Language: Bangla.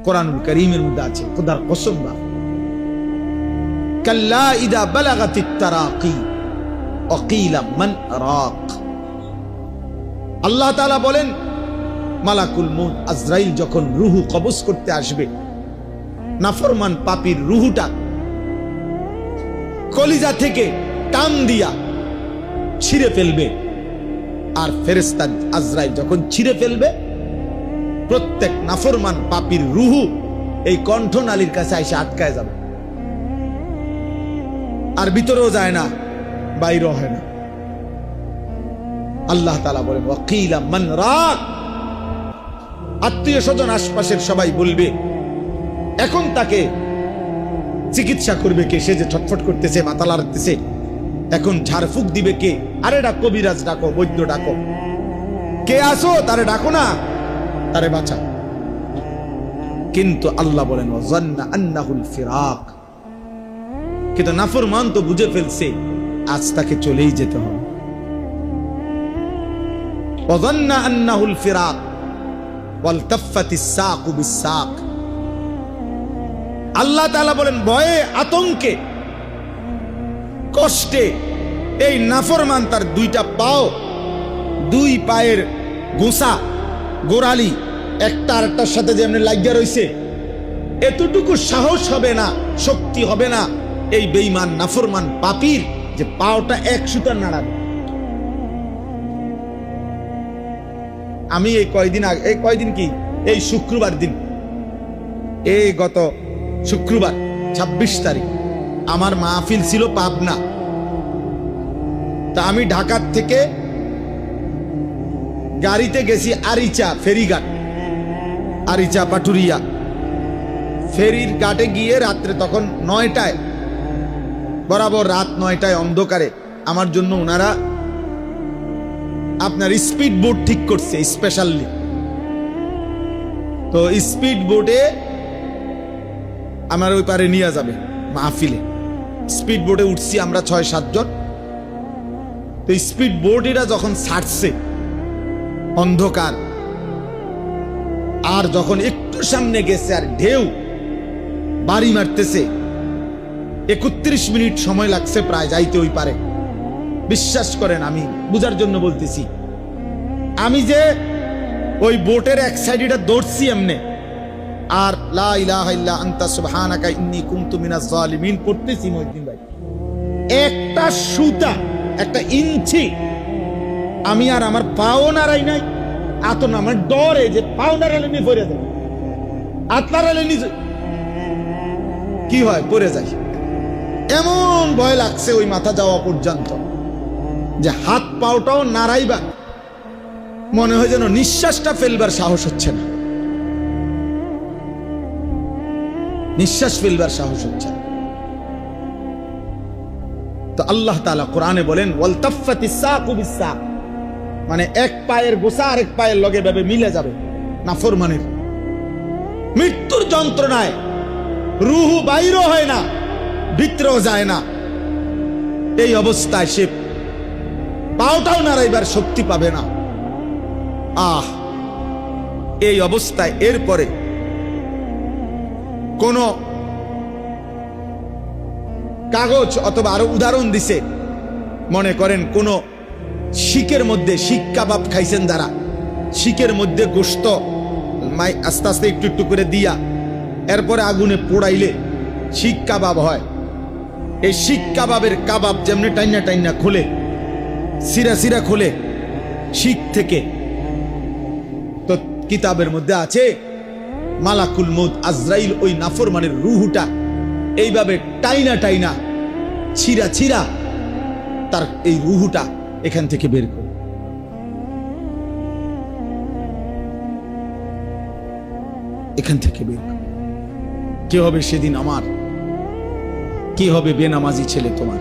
কোরআনুল কারীমের মধ্যে আছে, খোদার কসম বা কাল্লা ইদা বালাগাতিত তারাকি ওয়া কিলা মান রাক। আল্লাহ তাআলা বলেন মালাকুল মউত আজরাইল যখন রূহ কবজ করতে আসবে, নাফরমান পাপীর রূহটা কলিজা থেকে টান দিয়া ছিঁড়ে ফেলবে, আর ফেরেশতা আজরাইল যখন ছিঁড়ে ফেলবে, প্রত্যেক নাফরমান পাপীর রূহ এই কণ্ঠনালীর কাছে এসে আটকায় যাবে, আর ভিতরেও যায় না, বাইরেও হয় না। আল্লাহ তাআলা বলেন ওয়া কিলা মান রাক। আত্মীয় স্বজন আশপাশের সবাই বলবে এখন তাকে চিকিৎসা করবে কে? সে যে ছটফট করতেছে, মাথা লাড়তেছে, এখন ঝাড়ফুঁক দিবে কে? আরে ডাকো, কবিরাজ ডাকো, বৈদ্য ডাকো, কে আসো, তারে ডাকো না, তারে বাঁচা। কিন্তু আল্লাহ বলেন ওয়াজান্না আন্নাহুল ফিরাক। কিন্তু নাফরমান তো বুঝে ফেলছে আজ তাকে চলেই যেতে হবে। ওয়াজান্না আন্নাহুল ফিরাক ওয়ালতাফাতিস সাকু বিস-সাক। আল্লাহ তাআলা বলেন ভয়ে, আতঙ্কে, কষ্টে এই নাফরমান তার দুইটা পাও, দুই পায়ের গোসা গোড়ালি একটা আরেকটার সাথে যেমন লাগিয়া রইছে, এতটুকু সাহস হবে না, শক্তি হবে না এই বেঈমান নাফরমান পাপীর যে পাওটা এক সুতার নাড়াবে। আমি এই কয়দিন কি, এই শুক্রবার দিন, এই গত শুক্রবার 26 তারিখ আমার মাহফিল ছিল পাবনা। তা আমি ঢাকার থেকে গাড়িতে গেছি আরিচা ফেরিঘাট, আরিচা পাটুরিয়া ফেরির ঘাটে গিয়ে রাত্রে তখন 9টায়, বরাবর রাত 9টায় অন্ধকারে আমার জন্য ওনারা আপনার স্পিড বোট ঠিক করছে স্পেশালি। তো স্পিড বোটে আমার ওই পারে নিয়ে যাবে মাহফিলে। স্পিড বোটে উঠছি আমরা 6-7 জন। তো স্পিড বোটেরা যখন ছাড়ছে অন্ধকার, আর যখন একটু সামনে গেছে আর ঢেউ বাড়ি মারতেছে, 31 মিনিট সময় লাগছে প্রায় যাইতে ওই পারে। বিশ্বাস করেন, আমি বুঝার জন্য বলতেছি, আমি যে ওই বোটের এক সাইডটা দৌড়ছি এমনে, আর লা ইলাহা ইল্লা আনতা সুবহানাকা ইন্নী কুনতু মিনাজ জালিমিন পড়তেছি মহিউদ্দিন ভাই, একটা সুতা, একটা ইঞ্চি আমি আর আমার পাও নাড়াই নাই। আত না আমার ডরে যে পাও নাড়ালে নিয়ে পড়ে যাবে, হাত নাড়ালে নিজে কি হয় পড়ে যায়, এমন ভয় লাগছে ওই মাথা যাওয়া পর্যন্ত যে হাত পাওটাও নাড়াইবা মনে হয় যেন নিঃশ্বাসটা ফেলবার সাহস হচ্ছে না, নিঃশ্বাস ফেলবার সাহস হচ্ছে না। তো আল্লাহ তাআলা কোরআনে বলেন ওয়ালতাফাতিস সাকু বিস-সাক, মানে এক পায়ের গোসা আরেক পায়ের লগে ভাবে মিলে যাবে। নাফরমানের মৃত্যুর যন্ত্রণায় রূহ বাইরও হয় না, ভিতরেও যায় না, এই অবস্থায় সে পাওটাও নাড়াইবার শক্তি পাবে না। এই অবস্থায় এরপরে কোন কাগজ অথবা আরো উদাহরণ দিছে, মনে করেন কোন শিকের মধ্যে, শিক কাবাব খাইছেন যারা, শিকের মধ্যে গোশত আস্তে আস্তে একটু একটু করে দিয়া এরপরে আগুনে পোড়াইলে শিক কাবাব হয়। এই শিক কাবাবের কাবাব যেমনি টাইনা টাইনা খোলে, সিরা সিরা খোলে শিক থেকে, তো কিতাবের মধ্যে আছে মালাকুল মউত আজরাইল ওই নাফরমানের রূহটা এইভাবে টাইনা টাইনা ছিঁড়া ছিঁড়া তার এই রূহটা এখান থেকে বের করে, এখান থেকে বের করে। কি হবে সেদিন আমার, কি হবে বেনামাজি ছেলে তোমার?